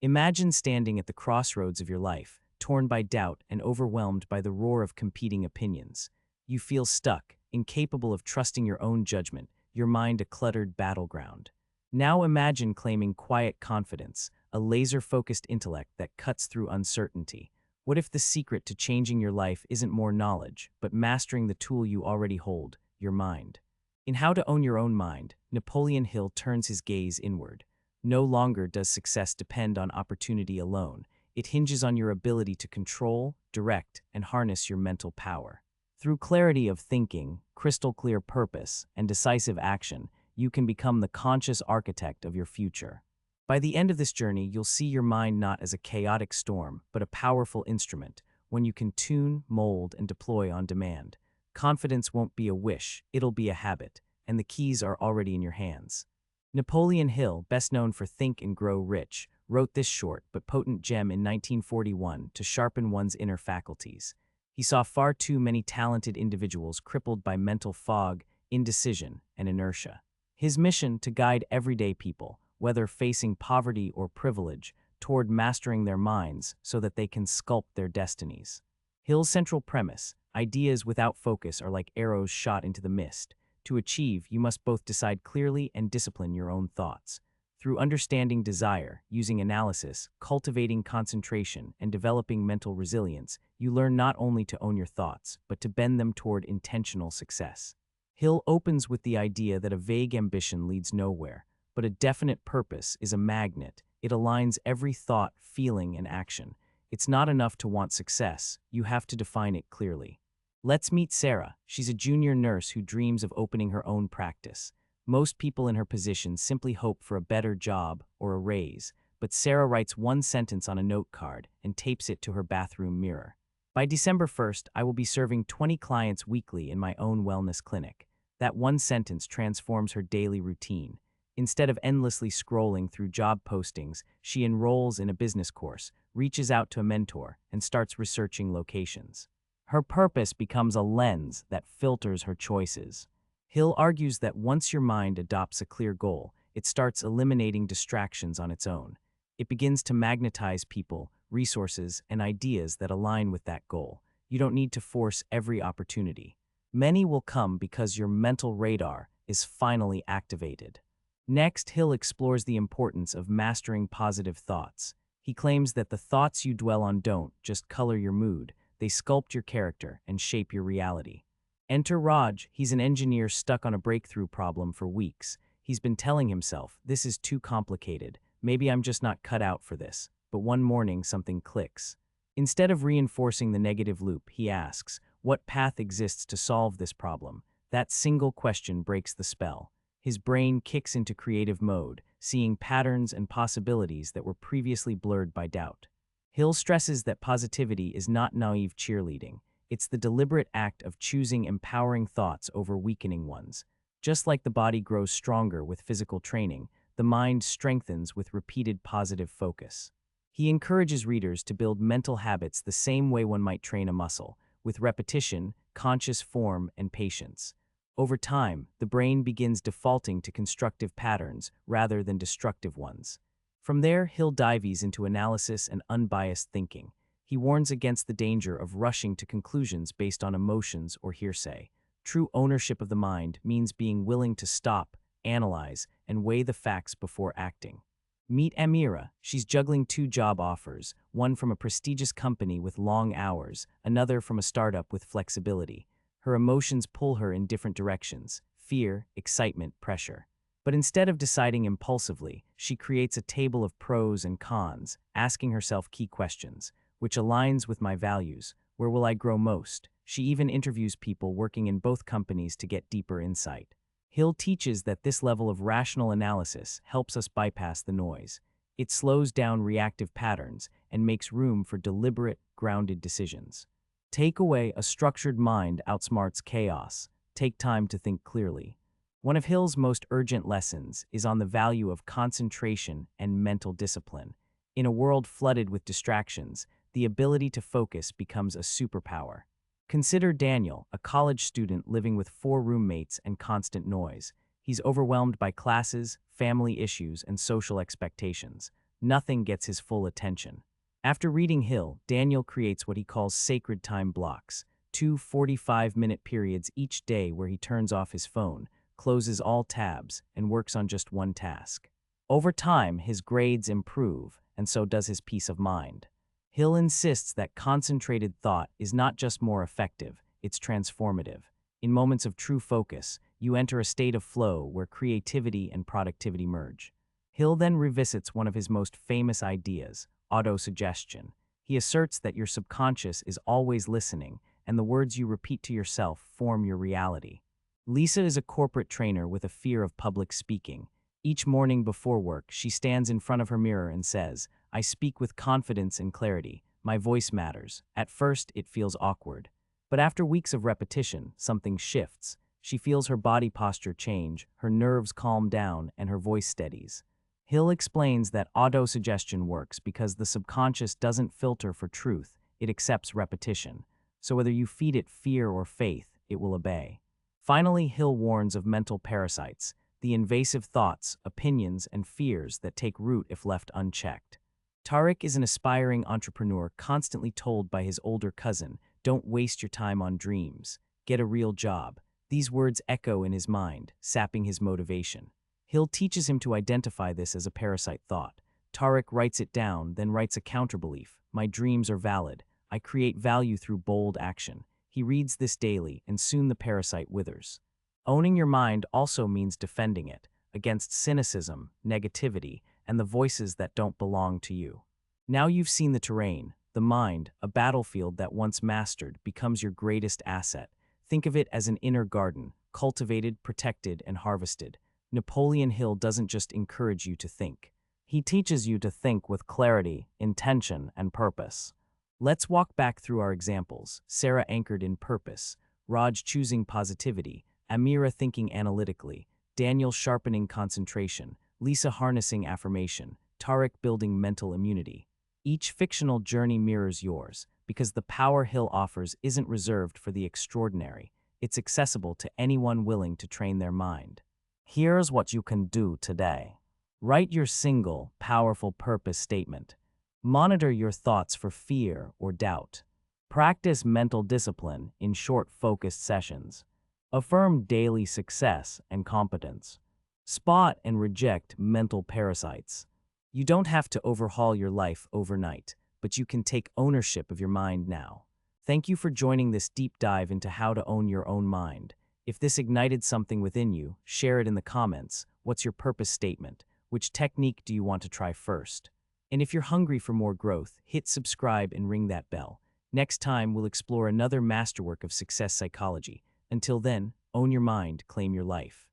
Imagine standing at the crossroads of your life, torn by doubt and overwhelmed by the roar of competing opinions. You feel stuck, incapable of trusting your own judgment, your mind a cluttered battleground. Now imagine claiming quiet confidence, a laser-focused intellect that cuts through uncertainty. What if the secret to changing your life isn't more knowledge, but mastering the tool you already hold, your mind? In How to Own Your Own Mind, Napoleon Hill turns his gaze inward. No longer does success depend on opportunity alone. It hinges on your ability to control, direct, and harness your mental power. Through clarity of thinking, crystal clear purpose, and decisive action, you can become the conscious architect of your future. By the end of this journey, you'll see your mind not as a chaotic storm, but a powerful instrument, one you can tune, mold, and deploy on demand. Confidence won't be a wish, it'll be a habit, and the keys are already in your hands. Napoleon Hill, best known for Think and Grow Rich, wrote this short but potent gem in 1941 to sharpen one's inner faculties. He saw far too many talented individuals crippled by mental fog, indecision, and inertia. His mission to guide everyday people, whether facing poverty or privilege, toward mastering their minds so that they can sculpt their destinies. Hill's central premise: ideas without focus are like arrows shot into the mist. To achieve, you must both decide clearly and discipline your own thoughts. Through understanding desire, using analysis, cultivating concentration, and developing mental resilience, you learn not only to own your thoughts, but to bend them toward intentional success. Hill opens with the idea that a vague ambition leads nowhere, but a definite purpose is a magnet. It aligns every thought, feeling, and action. It's not enough to want success, you have to define it clearly. Let's meet Sarah. She's a junior nurse who dreams of opening her own practice. Most people in her position simply hope for a better job or a raise, but Sarah writes one sentence on a note card and tapes it to her bathroom mirror. By December 1st, I will be serving 20 clients weekly in my own wellness clinic. That one sentence transforms her daily routine. Instead of endlessly scrolling through job postings, she enrolls in a business course, reaches out to a mentor, and starts researching locations. Her purpose becomes a lens that filters her choices. Hill argues that once your mind adopts a clear goal, it starts eliminating distractions on its own. It begins to magnetize people, resources, and ideas that align with that goal. You don't need to force every opportunity. Many will come because your mental radar is finally activated. Next, Hill explores the importance of mastering positive thoughts. He claims that the thoughts you dwell on don't just color your mood, they sculpt your character and shape your reality. Enter Raj. He's an engineer stuck on a breakthrough problem for weeks. He's been telling himself, this is too complicated. Maybe I'm just not cut out for this. But one morning, something clicks. Instead of reinforcing the negative loop, he asks, what path exists to solve this problem? That single question breaks the spell. His brain kicks into creative mode, seeing patterns and possibilities that were previously blurred by doubt. Hill stresses that positivity is not naive cheerleading. It's the deliberate act of choosing empowering thoughts over weakening ones. Just like the body grows stronger with physical training, the mind strengthens with repeated positive focus. He encourages readers to build mental habits the same way one might train a muscle, with repetition, conscious form, and patience. Over time, the brain begins defaulting to constructive patterns rather than destructive ones. From there, Hill dives into analysis and unbiased thinking. He warns against the danger of rushing to conclusions based on emotions or hearsay. True ownership of the mind means being willing to stop, analyze, and weigh the facts before acting. Meet Amira. She's juggling two job offers, one from a prestigious company with long hours, another from a startup with flexibility. Her emotions pull her in different directions: fear, excitement, pressure. But instead of deciding impulsively, she creates a table of pros and cons, asking herself key questions. Which aligns with my values? Where will I grow most? She even interviews people working in both companies to get deeper insight. Hill teaches that this level of rational analysis helps us bypass the noise. It slows down reactive patterns and makes room for deliberate, grounded decisions. Take away: a structured mind outsmarts chaos. Take time to think clearly. One of Hill's most urgent lessons is on the value of concentration and mental discipline. In a world flooded with distractions, the ability to focus becomes a superpower. Consider Daniel, a college student living with 4 roommates and constant noise. He's overwhelmed by classes, family issues, and social expectations. nothing gets his full attention. After reading Hill, Daniel creates what he calls sacred time blocks, two 45-minute periods each day where he turns off his phone, closes all tabs, and works on just one task. Over time, his grades improve, and so does his peace of mind. Hill insists that concentrated thought is not just more effective, it's transformative. In moments of true focus, you enter a state of flow where creativity and productivity merge. Hill then revisits one of his most famous ideas, autosuggestion. He asserts that your subconscious is always listening, and the words you repeat to yourself form your reality. Lisa is a corporate trainer with a fear of public speaking. Each morning before work, she stands in front of her mirror and says, "I speak with confidence and clarity. My voice matters." At first, it feels awkward. But after weeks of repetition, something shifts. She feels her body posture change, her nerves calm down, and her voice steadies. Hill explains that autosuggestion works because the subconscious doesn't filter for truth, it accepts repetition. So whether you feed it fear or faith, it will obey. Finally, Hill warns of mental parasites, the invasive thoughts, opinions, and fears that take root if left unchecked. Tariq is an aspiring entrepreneur constantly told by his older cousin, "Don't waste your time on dreams. Get a real job." These words echo in his mind, sapping his motivation. Hill teaches him to identify this as a parasite thought. Tariq writes it down, then writes a counterbelief. "My dreams are valid. I create value through bold action." He reads this daily, and soon the parasite withers. Owning your mind also means defending it against cynicism, negativity, and the voices that don't belong to you. Now you've seen the terrain. The mind, a battlefield that once mastered, becomes your greatest asset. Think of it as an inner garden, cultivated, protected, and harvested. Napoleon Hill doesn't just encourage you to think. He teaches you to think with clarity, intention, and purpose. Let's walk back through our examples. Sarah anchored in purpose, Raj choosing positivity, Amira thinking analytically, Daniel sharpening concentration, Lisa harnessing affirmation, Tariq building mental immunity. Each fictional journey mirrors yours, because the power Hill offers isn't reserved for the extraordinary. It's accessible to anyone willing to train their mind. Here's what you can do today. Write your single, powerful purpose statement. Monitor your thoughts for fear or doubt. Practice mental discipline in short, focused sessions. Affirm daily success and competence. Spot and reject mental parasites. You don't have to overhaul your life overnight, but you can take ownership of your mind now. Thank you for joining this deep dive into how to own your own mind. If this ignited something within you, share it in the comments. What's your purpose statement? Which technique do you want to try first? And if you're hungry for more growth, hit subscribe and ring that bell. Next time, we'll explore another masterwork of success psychology. Until then, own your mind, claim your life.